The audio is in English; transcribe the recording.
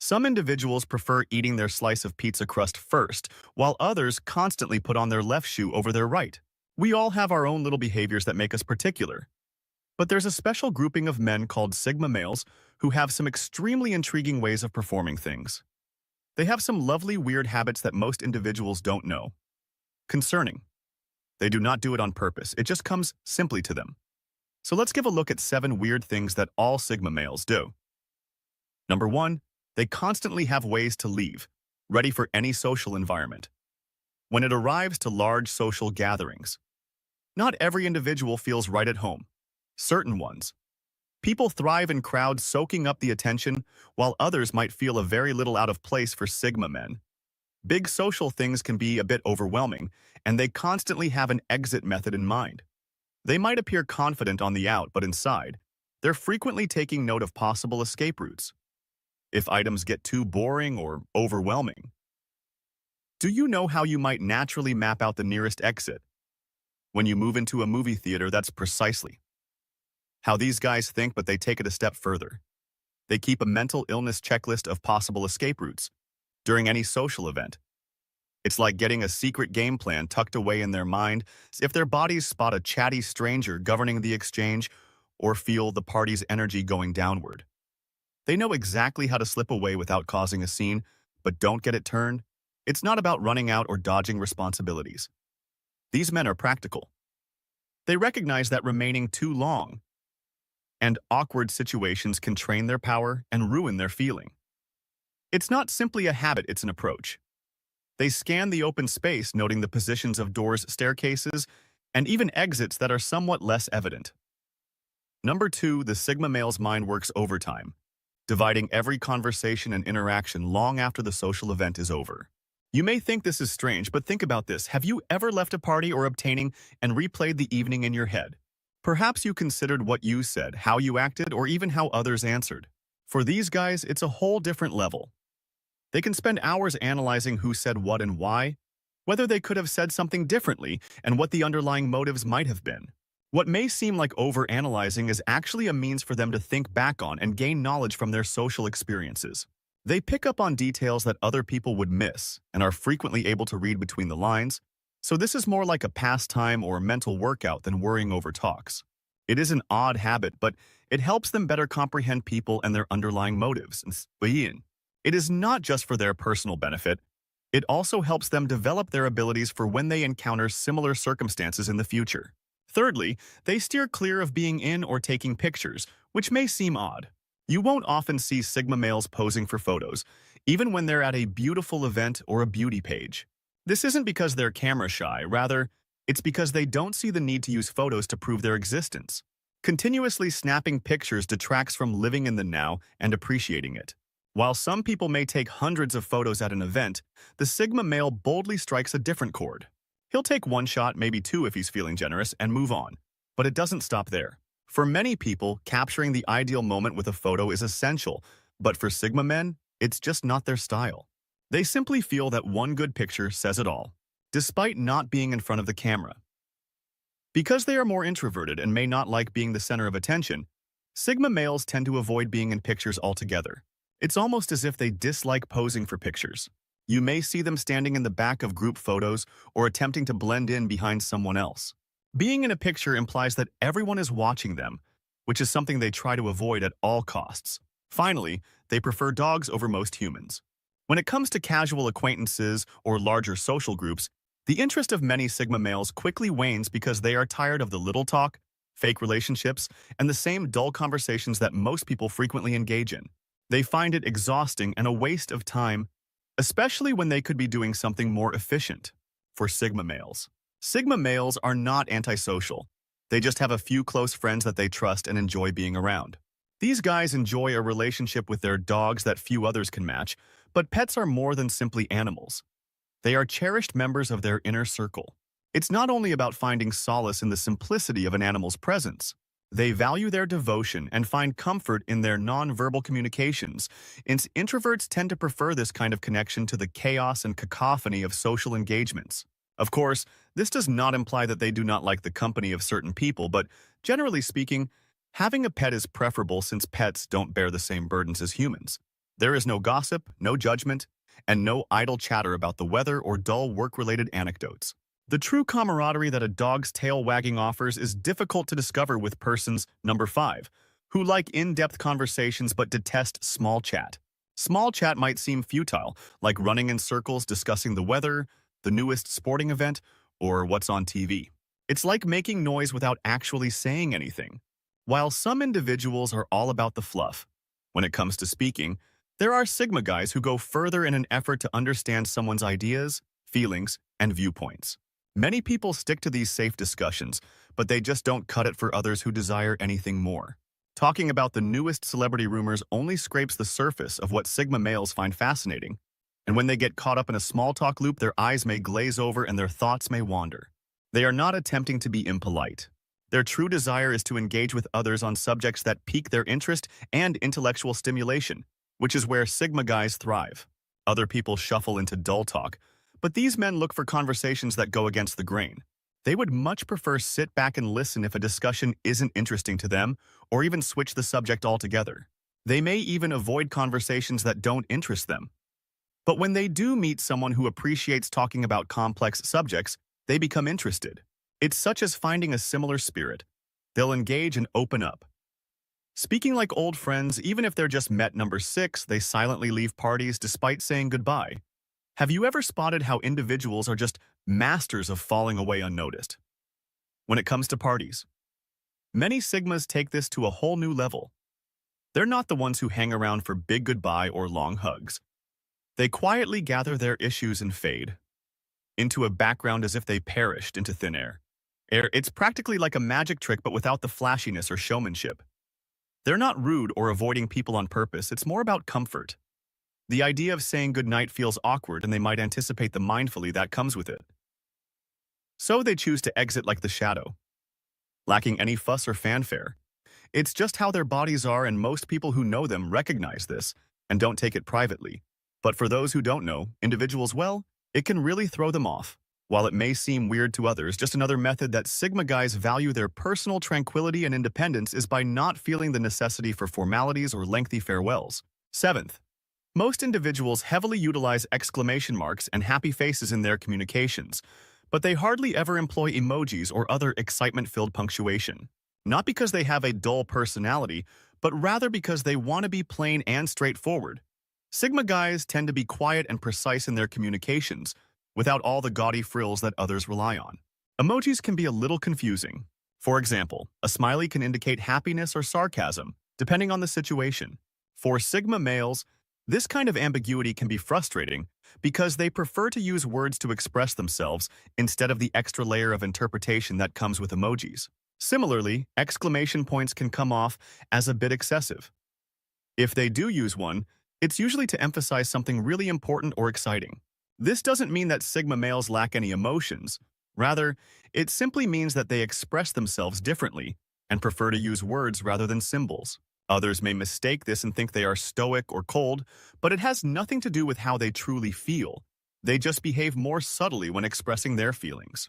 Some individuals prefer eating their slice of pizza crust first, while others constantly put on their left shoe over their right. We all have our own little behaviors that make us particular. But there's a special grouping of men called Sigma males who have some extremely intriguing ways of performing things. They have some lovely weird habits that most individuals don't know. Concerning. They do not do it on purpose, it just comes simply to them. So let's give a look at 7 weird things that all Sigma males do. Number 1. They constantly have ways to leave, ready for any social environment. When it arrives to large social gatherings, not every individual feels right at home. Certain ones. People thrive in crowds soaking up the attention, while others might feel a very little out of place for Sigma men. Big social things can be a bit overwhelming, and they constantly have an exit method in mind. They might appear confident on the out, but inside, they're frequently taking note of possible escape routes. If items get too boring or overwhelming. Do you know how you might naturally map out the nearest exit? When you move into a movie theater, that's precisely how these guys think, but they take it a step further. They keep a mental illness checklist of possible escape routes during any social event. It's like getting a secret game plan tucked away in their mind if their bodies spot a chatty stranger governing the exchange or feel the party's energy going downward. They know exactly how to slip away without causing a scene, but don't get it turned. It's not about running out or dodging responsibilities. These men are practical. They recognize that remaining too long and awkward situations can train their power and ruin their feeling. It's not simply a habit, it's an approach. They scan the open space, noting the positions of doors, staircases, and even exits that are somewhat less evident. Number 2, the Sigma male's mind works overtime, dividing every conversation and interaction long after the social event is over. You may think this is strange, but think about this. Have you ever left a party or obtaining and replayed the evening in your head? Perhaps you considered what you said, how you acted, or even how others answered. For these guys, it's a whole different level. They can spend hours analyzing who said what and why, whether they could have said something differently, and what the underlying motives might have been. What may seem like over-analyzing is actually a means for them to think back on and gain knowledge from their social experiences. They pick up on details that other people would miss and are frequently able to read between the lines, so this is more like a pastime or a mental workout than worrying over talks. It is an odd habit, but it helps them better comprehend people and their underlying motives. It is not just for their personal benefit, it also helps them develop their abilities for when they encounter similar circumstances in the future. Thirdly, they steer clear of being in or taking pictures, which may seem odd. You won't often see Sigma males posing for photos, even when they're at a beautiful event or a beauty page. This isn't because they're camera shy, rather, it's because they don't see the need to use photos to prove their existence. Continuously snapping pictures detracts from living in the now and appreciating it. While some people may take hundreds of photos at an event, the Sigma male boldly strikes a different chord. He'll take one shot, maybe 2 if he's feeling generous, and move on. But it doesn't stop there. For many people, capturing the ideal moment with a photo is essential, but for Sigma men, it's just not their style. They simply feel that one good picture says it all, despite not being in front of the camera. Because they are more introverted and may not like being the center of attention, Sigma males tend to avoid being in pictures altogether. It's almost as if they dislike posing for pictures. You may see them standing in the back of group photos or attempting to blend in behind someone else. Being in a picture implies that everyone is watching them, which is something they try to avoid at all costs. Finally, they prefer dogs over most humans. When it comes to casual acquaintances or larger social groups, the interest of many Sigma males quickly wanes because they are tired of the little talk, fake relationships, and the same dull conversations that most people frequently engage in. They find it exhausting and a waste of time, especially when they could be doing something more efficient. For Sigma males are not antisocial. They just have a few close friends that they trust and enjoy being around. These guys enjoy a relationship with their dogs that few others can match, but pets are more than simply animals. They are cherished members of their inner circle. It's not only about finding solace in the simplicity of an animal's presence. They value their devotion and find comfort in their non-verbal communications. Introverts tend to prefer this kind of connection to the chaos and cacophony of social engagements. Of course, this does not imply that they do not like the company of certain people, but generally speaking, having a pet is preferable since pets don't bear the same burdens as humans. There is no gossip, no judgment, and no idle chatter about the weather or dull work-related anecdotes. The true camaraderie that a dog's tail wagging offers is difficult to discover with persons, number 5, who like in-depth conversations but detest small chat. Small chat might seem futile, like running in circles discussing the weather, the newest sporting event, or what's on TV. It's like making noise without actually saying anything. While some individuals are all about the fluff, when it comes to speaking, there are Sigma guys who go further in an effort to understand someone's ideas, feelings, and viewpoints. Many people stick to these safe discussions, but they just don't cut it for others who desire anything more. Talking about the newest celebrity rumors only scrapes the surface of what Sigma males find fascinating, and when they get caught up in a small talk loop, their eyes may glaze over and their thoughts may wander. They are not attempting to be impolite. Their true desire is to engage with others on subjects that pique their interest and intellectual stimulation, which is where Sigma guys thrive. Other people shuffle into dull talk, but these men look for conversations that go against the grain. They would much prefer sit back and listen if a discussion isn't interesting to them, or even switch the subject altogether. They may even avoid conversations that don't interest them. But when they do meet someone who appreciates talking about complex subjects, they become interested. It's such as finding a similar spirit. They'll engage and open up. Speaking like old friends, even if they're just met number 6, they silently leave parties despite saying goodbye. Have you ever spotted how individuals are just masters of falling away unnoticed? When it comes to parties, many Sigmas take this to a whole new level. They're not the ones who hang around for big goodbye or long hugs. They quietly gather their issues and fade into a background as if they perished into thin air. It's practically like a magic trick but without the flashiness or showmanship. They're not rude or avoiding people on purpose, it's more about comfort. The idea of saying goodnight feels awkward and they might anticipate the mindfully that comes with it. So they choose to exit like the shadow, lacking any fuss or fanfare. It's just how their bodies are, and most people who know them recognize this and don't take it privately. But for those who don't know individuals well, it can really throw them off. While it may seem weird to others, just another method that Sigma guys value their personal tranquility and independence is by not feeling the necessity for formalities or lengthy farewells. 7th, most individuals heavily utilize exclamation marks and happy faces in their communications, but they hardly ever employ emojis or other excitement-filled punctuation. Not because they have a dull personality, but rather because they want to be plain and straightforward. Sigma guys tend to be quiet and precise in their communications, without all the gaudy frills that others rely on. Emojis can be a little confusing. For example, a smiley can indicate happiness or sarcasm, depending on the situation. For Sigma males, this kind of ambiguity can be frustrating because they prefer to use words to express themselves instead of the extra layer of interpretation that comes with emojis. Similarly, exclamation points can come off as a bit excessive. If they do use one, it's usually to emphasize something really important or exciting. This doesn't mean that Sigma males lack any emotions. Rather, it simply means that they express themselves differently and prefer to use words rather than symbols. Others may mistake this and think they are stoic or cold, but it has nothing to do with how they truly feel. They just behave more subtly when expressing their feelings.